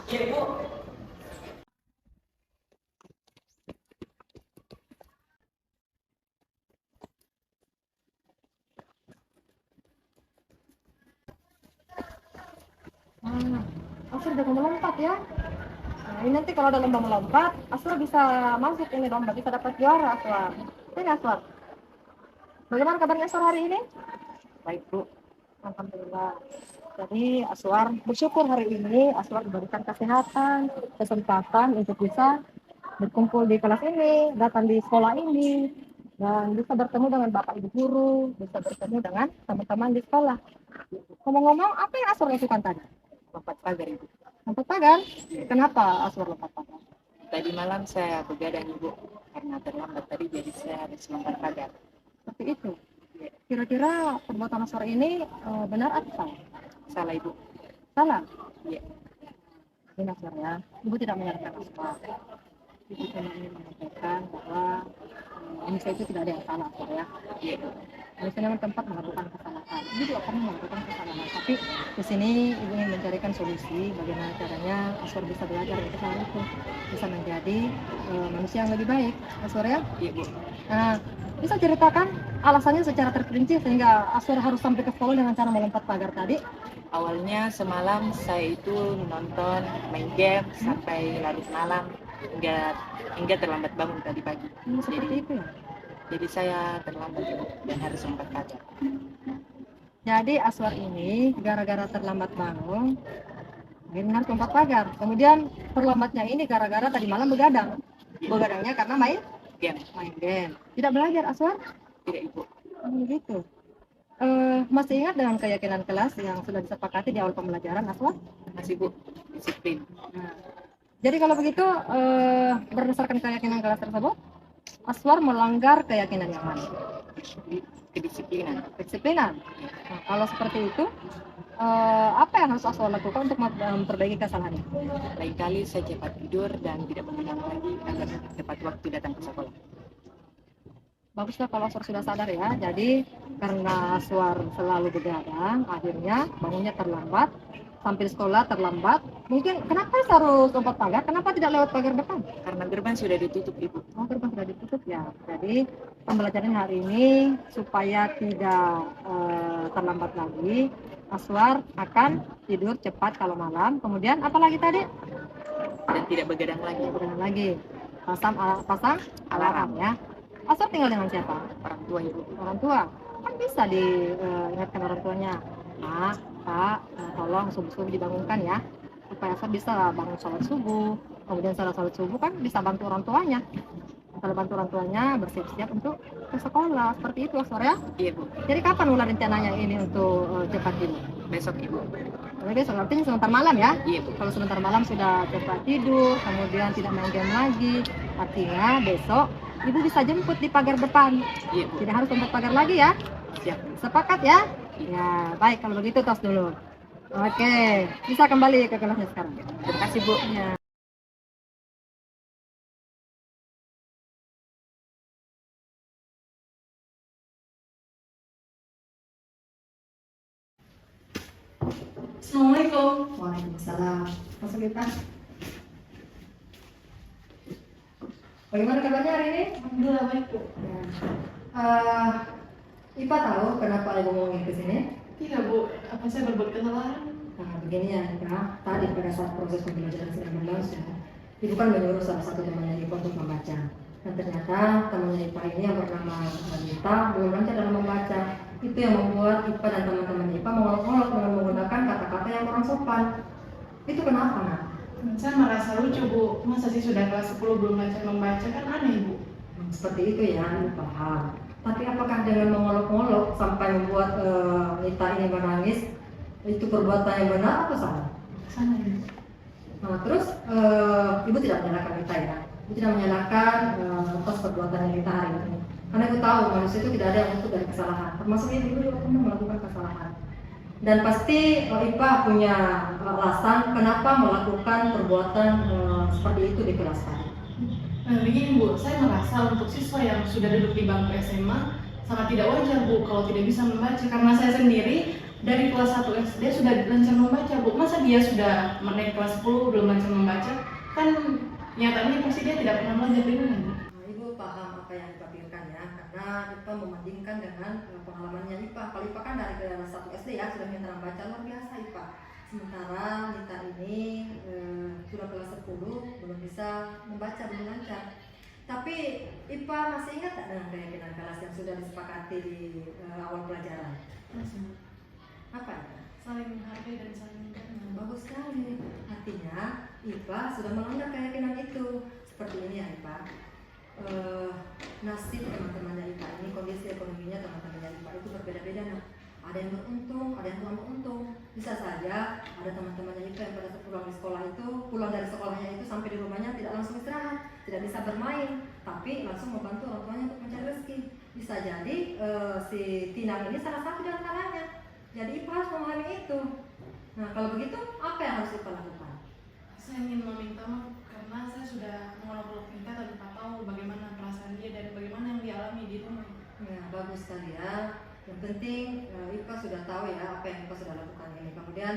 Iya, Ibu. Nah, Asur udah melompat ya. Nah, ini nanti kalau ada lomba melompat, Asur bisa masuk ini lomba, bisa dapat juara Aswar. Ini Aswar. Bagaimana kabarnya Aswar hari ini? Baik Bu. Alhamdulillah. Jadi Aswar bersyukur hari ini Aswar diberikan kesehatan, kesempatan untuk bisa berkumpul di kelas ini, datang di sekolah ini, dan bisa bertemu dengan bapak ibu guru, bisa bertemu dengan teman-teman di sekolah. Ngomong-ngomong, apa yang Aswar lakukan tadi? Lompat pagar, Ibu. Lompat pagar? Kenapa Aswar lompat pagar? Tadi malam saya begadang, Ibu. Karena terlambat tadi, jadi saya harus lompat pagar. Seperti itu. Kira-kira perbuatan Aswar ini benar atau salah? Salah, Ibu. Salah? Iya. Ini Aswar ya. Ibu tidak menyalahkan Aswar. Ibu cuma ingin menyampaikan bahwa Indonesia itu tidak ada yang salah Aswar ya. Iya, Ibu. Indonesia memang tempat melakukan kesalahan. Ibu juga pernah melakukan kesalahan. Tapi di sini Ibu ingin mencarikan solusi bagaimana caranya Aswar bisa belajar dari kesalahan itu. Bisa menjadi manusia yang lebih baik. Aswar ya? Iya, Bu. Nah, bisa ceritakan alasannya secara terperinci sehingga Aswar harus sampai ke sekolah dengan cara melompat pagar tadi? Awalnya semalam saya itu nonton, main game sampai larut malam hingga terlambat bangun tadi pagi. Seperti itu ya. Jadi saya terlambat, Ibu, dan harus lompat pagar. Jadi Aswar ini gara-gara terlambat bangun, akhirnya harus lompat pagar. Kemudian terlambatnya ini gara-gara tadi malam begadang. Begadangnya karena main Game. game. Tidak belajar Aswar? Tidak, Ibu. Gitu. Masih ingat dengan keyakinan kelas yang sudah disepakati di awal pembelajaran Aswar? Masih, Bu. Disiplin. Nah, jadi kalau begitu berdasarkan keyakinan kelas tersebut, Aswar melanggar keyakinan yang mana? Kedisiplinan. Kedisiplinan. Nah, kalau seperti itu, apa yang harus Aswar lakukan untuk memperbaiki kesalahan itu? Lain kali saya cepat tidur dan tidak mengulang lagi agar tepat waktu datang ke sekolah. Baguslah kalau Aswar sudah sadar ya. Jadi karena Aswar selalu begadang, akhirnya bangunnya terlambat, sampai sekolah terlambat. Mungkin kenapa harus lompat pagar? Kenapa tidak lewat pagar depan? Karena gerbang sudah ditutup, Ibu. Oh, gerbang sudah ditutup ya. Jadi pembelajaran hari ini supaya tidak terlambat lagi, Aswar akan tidur cepat kalau malam. Kemudian apa lagi tadi? Dan tidak begadang lagi. Begadang lagi. Pasang alarm ya. Aswar tinggal dengan siapa? Orang tua, Ibu. Orang tua. Kan bisa diingatkan orang tuanya. Pak, tolong subuh-subuh dibangunkan ya. Supaya Aswar bisa bangun sholat subuh. Kemudian setelah sholat subuh kan bisa bantu orang tuanya. Kalau bantu orang tuanya bersiap-siap untuk ke sekolah. Seperti itu Aswar ya. Iya, Bu. Jadi kapan mulai rencananya ini untuk cepat tidur? Besok, Ibu. Besok artinya sebentar malam ya. Iya, Bu. Kalau sebentar malam sudah cepat tidur, kemudian tidak main game lagi, artinya besok Ibu bisa jemput di pagar depan. Iya, Bu. Tidak harus lompat pagar lagi ya. Siap. Sepakat ya? Ya, baik kalau begitu tos dulu. Oke, bisa kembali ke kelasnya sekarang. Terima kasih, Bu. Ya. Assalamualaikum. Waalaikumsalam. Masuk kita. Bagaimana kabarnya hari ini? Alhamdulillah baik, Bu. Ya. Ipa tahu kenapa Ibu mau ke sini? Tidak, Bu. Apa saya berbuat kesalahan? Nah, begini ya, tadi pada saat proses pembelajaran sedang berlangsung, Ibu kan menyuruh salah satu temannya Ipa untuk membaca. Dan ternyata temannya Ipa ini yang bernama Anita belum lancar dalam membaca. Itu yang membuat Ipa dan teman-teman Ipa mengolok-olok dengan menggunakan kata-kata yang kurang sopan. Itu kenapa, Nak? Saya merasa lucu, Bu. Masa sih sudah kelas 10 belum lancar membaca, kan aneh, Bu. Seperti itu ya, Ibu paham. Tapi apakah dengan mengolok-olok sampai membuat Nita ini menangis, itu perbuatan yang benar atau salah? Sana, Ibu. Nah, terus Ibu tidak menyalahkan Nita ya? Ibu tidak menyalahkan atas perbuatan Nita hari ini. Karena Ibu tahu manusia itu tidak ada yang luput dari kesalahan. Termasuk Ibu juga pernah melakukan kesalahan. Dan pasti Ipa punya alasan kenapa melakukan perbuatan seperti itu di kelas tadi. Nah, begini, Bu. Saya merasa untuk siswa yang sudah duduk di bangku SMA sangat tidak wajar, Bu, kalau tidak bisa membaca. Karena saya sendiri dari kelas 1 SD sudah lancar membaca, Bu. Masa dia sudah naik kelas 10 belum lancar membaca? Kan nyatanya pasti dia tidak pernah belajar dengan Bu. Nah, Ibu paham apa yang Ipa pikirkan ya, karena Ipa membandingkan dengan pengalamannya Ipa. Kalau Ipa kan dari kelas 1 SD ya sudah pintar membaca, luar biasa Ipa. Sementara Nita ini sudah kelas 10 belum bisa membaca, belum lancar. Tapi Ipa masih ingat tak dengan keyakinan kelas yang sudah disepakati di awal pelajaran? Apa ya? Saling menghargai dan saling mengenal. Bagus sekali. Artinya IPA sudah melanggar keyakinan itu. Seperti ini ya IPA. Nasib teman-temannya IPA ini, kondisi ekonominya teman-temannya IPA itu berbeda-beda. Nah, ada yang beruntung, ada yang kurang beruntung. Bisa saja ada teman-temannya IPA yang pada saat pulang di sekolah itu, pulang dari sekolahnya itu sampai di rumahnya tidak langsung istirahat, tidak bisa bermain, tapi langsung membantu orang tuanya untuk mencari rezeki. Bisa jadi si Tinang ini salah satu di antaranya. Jadi IPA harus memahami itu. Nah, kalau begitu apa yang harus IPA lakukan? Saya ingin meminta maaf karena saya sudah mengolok-olok Nita tanpa tahu bagaimana perasaan dia dan bagaimana yang dialami di rumah. Ya, bagus sekali ya. Yang penting IPA sudah tahu ya apa yang IPA sudah lakukan ini. Kemudian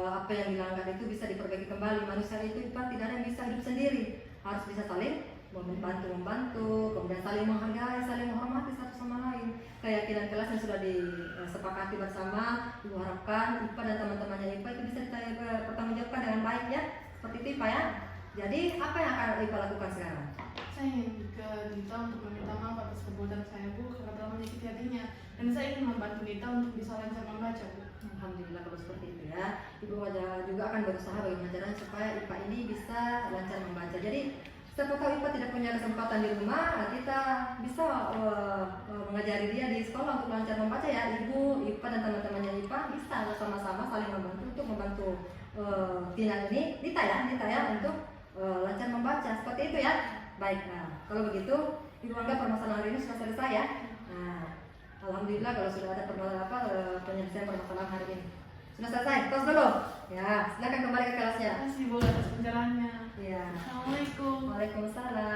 apa yang dilanggar itu bisa diperbaiki kembali. Manusia itu IPA tidak ada yang bisa hidup sendiri. Harus bisa saling membantu, kemudian saling menghargai, saling menghormati satu sama lain. Keyakinan kelas yang sudah disepakati bersama, diharapkan IPA dan teman-temannya IPA itu bisa dipertanggungjawabkan dengan baik ya. Seperti itu IPA ya. Jadi apa yang akan IPA lakukan sekarang? Saya ingin ke Nita untuk meminta maaf atas perbuatan saya, Bu, karena telah menyakiti hatinya. Dan saya ingin membantu Nita untuk bisa lancar membaca, Bu. Alhamdulillah kalau seperti itu ya. Ibu juga akan berusaha bagaimana caranya supaya IPA ini bisa lancar membaca. Jadi siapa tahu IPA tidak punya kesempatan di rumah, kita bisa mengajari dia di sekolah untuk lancar membaca ya. Ibu, IPA dan teman-temannya IPA bisa sama-sama saling membantu untuk membantu Tina ini, Nita ya untuk lancar membaca. Seperti itu ya. Baik, nah kalau begitu Ibu anggap permasalahan hari ini sudah selesai ya. Nah, alhamdulillah kalau sudah ada penyelesaian permasalahan hari ini. Sudah selesai, tos dulu. Ya, silakan kembali ke kelasnya. Terima kasih, Bu, atas penjelasannya. Ya. Assalamualaikum. Waalaikumsalam.